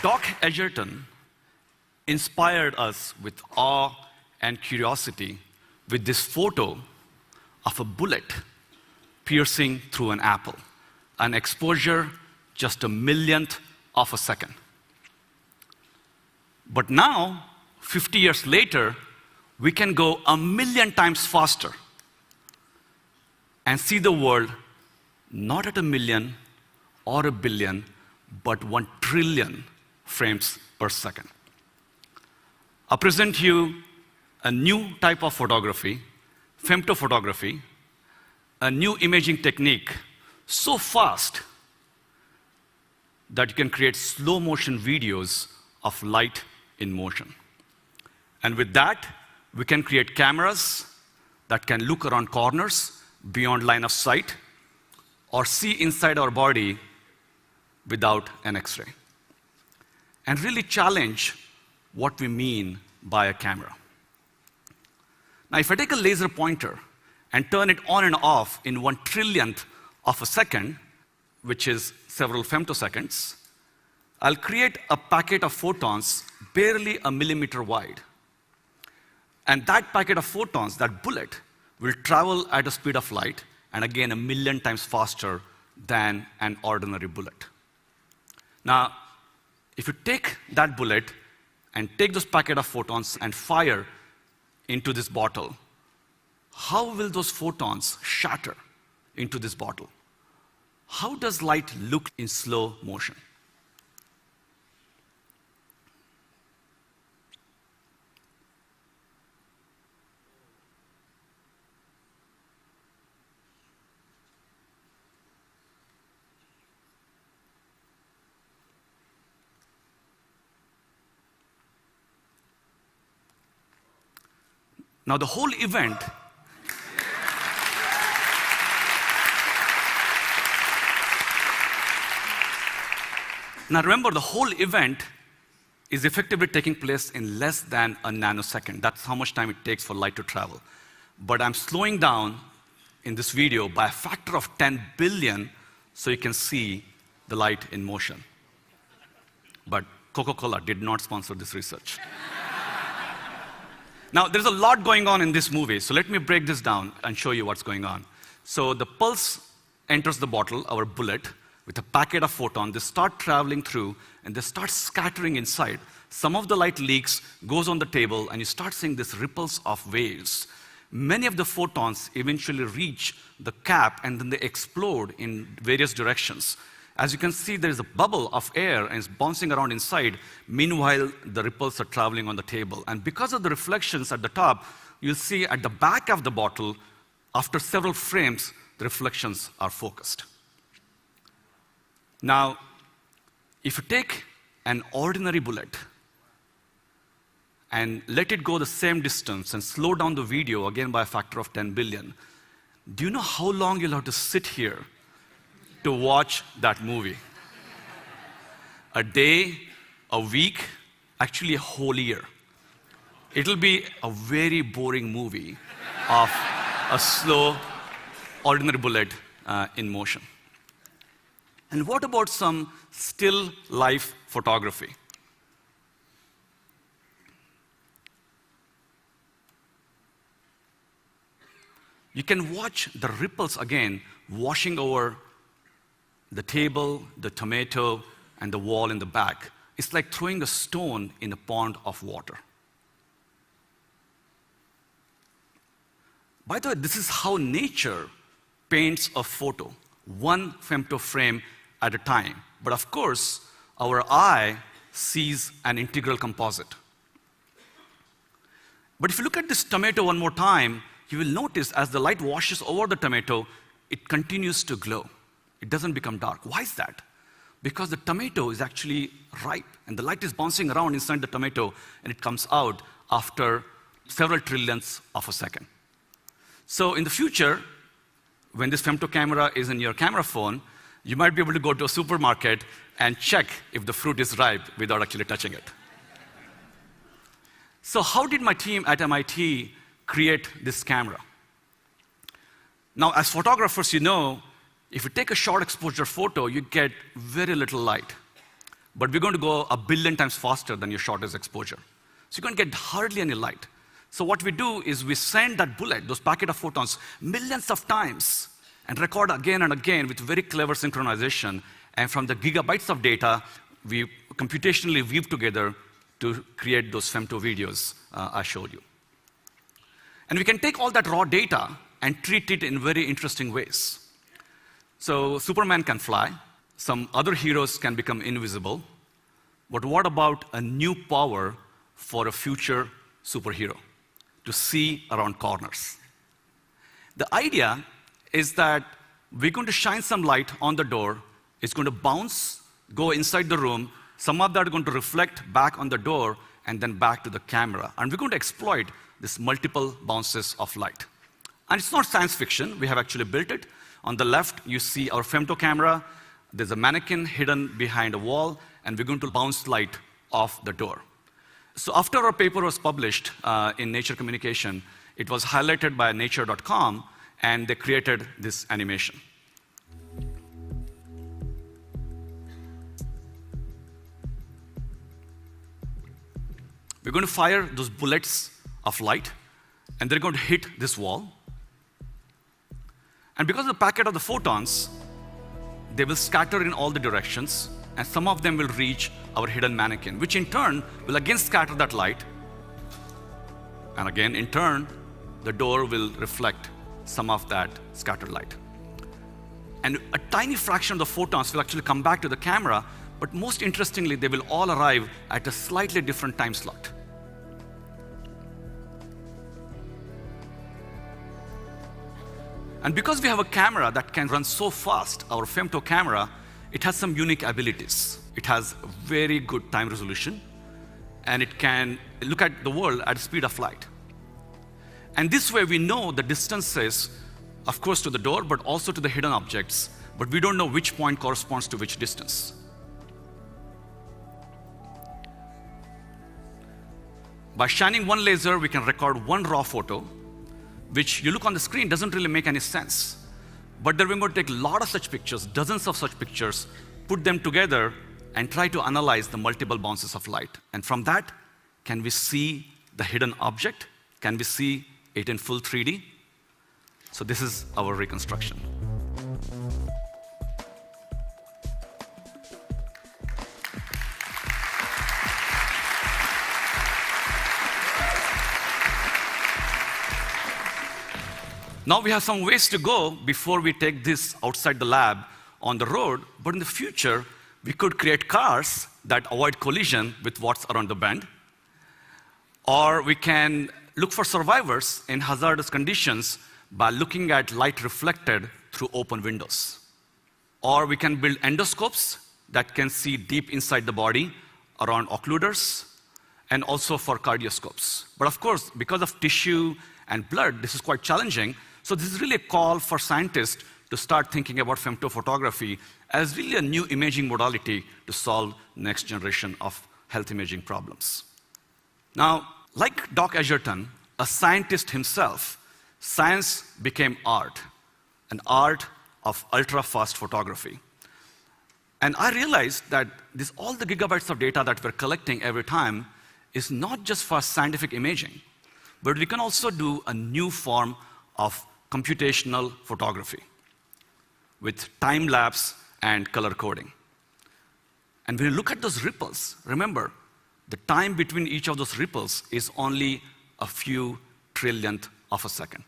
Doc Edgerton inspired us with awe and curiosity with this photo of a bullet piercing through an apple, an exposure just a millionth of a second. But now, 50 years later, we can go a million times faster and see the world not at a million or a billion, but 1 trillion frames per second. I present you a new type of photography, femtophotography, a new imaging technique so fast that you can create slow motion videos of light in motion. And with that, we can create cameras that can look around corners beyond line of sight or see inside our body without an X-ray, and really challenge what we mean by a camera. Now, if I take a laser pointer and turn it on and off in 1 trillionth of a second, which is several femtoseconds, I'll create a packet of photons barely a millimeter wide. And that packet of photons, that bullet, will travel at a speed of light, and again, a million times faster than an ordinary bullet. Now, if you take that bullet and take this packet of photons and fire into this bottle, how will those photons shatter into this bottle? How does light look in slow motion? Now, the whole event now remember, the whole event is effectively taking place in less than a nanosecond. That's how much time it takes for light to travel. But I'm slowing down in this video by a factor of 10 billion so you can see the light in motion. But Coca-Cola did not sponsor this research. Now, there's a lot going on in this movie, so let me break this down and show you what's going on. So the pulse enters the bottle, our bullet, with a packet of photons. They start traveling through, and they start scattering inside. Some of the light leaks, goes on the table, and you start seeing these ripples of waves. Many of the photons eventually reach the cap, and then they explode in various directions. As you can see, there is a bubble of air, and it's bouncing around inside. Meanwhile, the ripples are traveling on the table. And because of the reflections at the top, you'll see at the back of the bottle, after several frames, the reflections are focused. Now, if you take an ordinary bullet and let it go the same distance and slow down the video, again by a factor of 10 billion, do you know how long you'll have to sit here to watch that movie? A day, a week, actually a whole year. It'll be a very boring movie of a slow, ordinary bullet in motion. And what about some still life photography? You can watch the ripples again washing over the table, the tomato, and the wall in the back. It's like throwing a stone in a pond of water. By the way, this is how nature paints a photo, one femto frame at a time. But of course, our eye sees an integral composite. But if you look at this tomato one more time, you will notice as the light washes over the tomato, it continues to glow. It doesn't become dark. Why is that? Because the tomato is actually ripe, and the light is bouncing around inside the tomato, and it comes out after several trillionths of a second. So in the future, when this femto camera is in your camera phone, You might be able to go to a supermarket and check if the fruit is ripe without actually touching it. So how did my team at MIT create this camera? Now, as photographers, you know, if you take a short exposure photo, you get very little light. But we're going to go 1 billion times faster than your shortest exposure. So you're going to get hardly any light. So what we do is we send that bullet, those packet of photons, millions of times, and record again and again with very clever synchronization. And from the gigabytes of data, we computationally weave together to create those femto videos I showed you. And we can take all that raw data and treat it in very interesting ways. So Superman can fly. Some other heroes can become invisible. But what about a new power for a future superhero? To see around corners. The idea is that we're going to shine some light on the door. It's going to bounce, go inside the room. Some of that are going to reflect back on the door and then back to the camera. And we're going to exploit this multiple bounces of light. And it's not science fiction. We have actually built it. On the left, you see our femto camera. There's a mannequin hidden behind a wall, and we're going to bounce light off the door. So after our paper was published in Nature Communication, it was highlighted by nature.com, and they created this animation. We're going to fire those bullets of light, and they're going to hit this wall. And because of the packet of the photons, they will scatter in all the directions, and some of them will reach our hidden mannequin, which in turn will again scatter that light. And again, in turn, the door will reflect some of that scattered light. And a tiny fraction of the photons will actually come back to the camera, but most interestingly, they will all arrive at a slightly different time slot. And because we have a camera that can run so fast, our femto camera, it has some unique abilities. It has very good time resolution, and it can look at the world at the speed of light. And this way we know the distances, of course, to the door, but also to the hidden objects, but we don't know which point corresponds to which distance. By shining one laser, we can record one raw photo, which you look on the screen doesn't really make any sense. But then we're going to take a lot of such pictures, dozens of such pictures, put them together, and try to analyze the multiple bounces of light. And from that, can we see the hidden object? Can we see it in full 3D? So this is our reconstruction. Now we have some ways to go before we take this outside the lab on the road, but in the future, we could create cars that avoid collision with what's around the bend. Or we can look for survivors in hazardous conditions by looking at light reflected through open windows. Or we can build endoscopes that can see deep inside the body around occluders, and also for cardioscopes. But of course, because of tissue and blood, this is quite challenging. So this is really a call for scientists to start thinking about femtophotography as really a new imaging modality to solve next generation of health imaging problems. Now, like Doc Edgerton, a scientist himself, science became art, an art of ultra-fast photography. And I realized that all the gigabytes of data that we're collecting every time is not just for scientific imaging, but we can also do a new form of computational photography with time-lapse and color coding. And when you look at those ripples, remember, the time between each of those ripples is only a few trillionth of a second.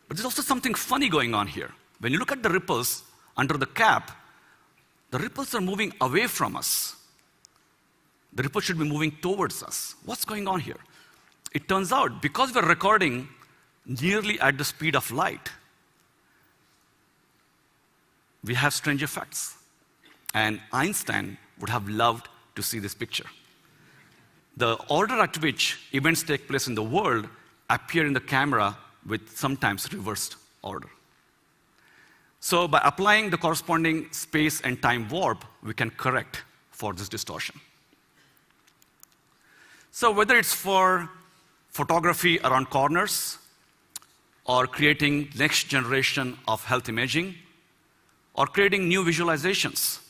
But there's also something funny going on here. When you look at the ripples under the cap, the ripples are moving away from us. The ripple should be moving towards us. What's going on here? It turns out, because we're recording nearly at the speed of light, we have strange effects. And Einstein would have loved to see this picture. The order at which events take place in the world appear in the camera with sometimes reversed order. So by applying the corresponding space and time warp, we can correct for this distortion. So whether it's for photography around corners, or creating next generation of health imaging, or creating new visualizations,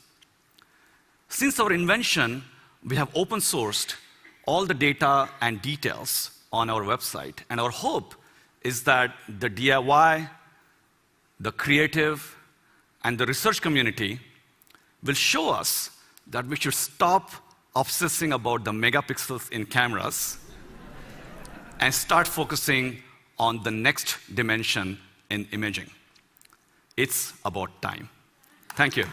since our invention, we have open sourced all the data and details on our website. And our hope is that the DIY, the creative, and the research community will show us that we should stop obsessing about the megapixels in cameras and start focusing on the next dimension in imaging. It's about time. Thank you.